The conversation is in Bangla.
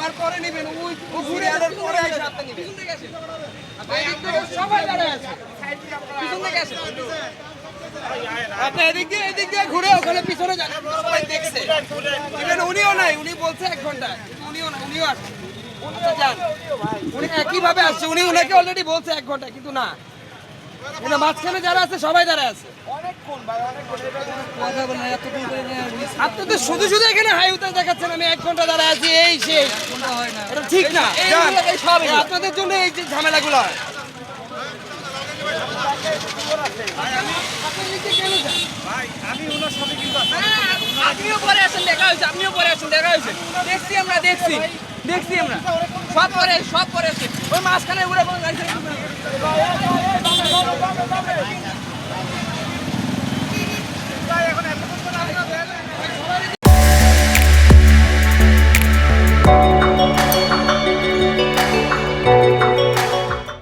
আমার পরে নেবেন, ওই সিরিয়ালের পরে এসে আপনি নেবেন। পিছন থেকে আসেন, সবাই দাঁড়ায় আছে, পিছন থেকে আসেন। আপনি এদিক দিয়ে ঘুরে ওখানে পিছনে যান, সবাই দেখছে। ইভেন উনিও নাই, উনি বলছে 1 ঘন্টা, উনিও না, উনিও আসছে। উনিও যান, উনি একইভাবে আসছে, উনি উনাকে অলরেডি বলছে 1 ঘন্টা, কিন্তু না, এটা মাঝখানে যারা আছে সবাই দাঁড়ায় আছে। আপনি তো শুধু শুধু এখানে হাই উতাস দেখাচ্ছেন, আমি 1 ঘন্টা দাঁড়ায় আছি, এই সেই এটা ঠিক না। আপনাদের জন্য এই যে ঝামেলাগুলো হয়। আপনিও পরে আসেন, দেখা হয়েছে, আপনিও পরে আসেন, দেখা হয়েছে, দেখছি আমরা, দেখছি আমরা সব পরে আসছে, ওই মাঝখানে উড়ে কোনো গাড়ি এখন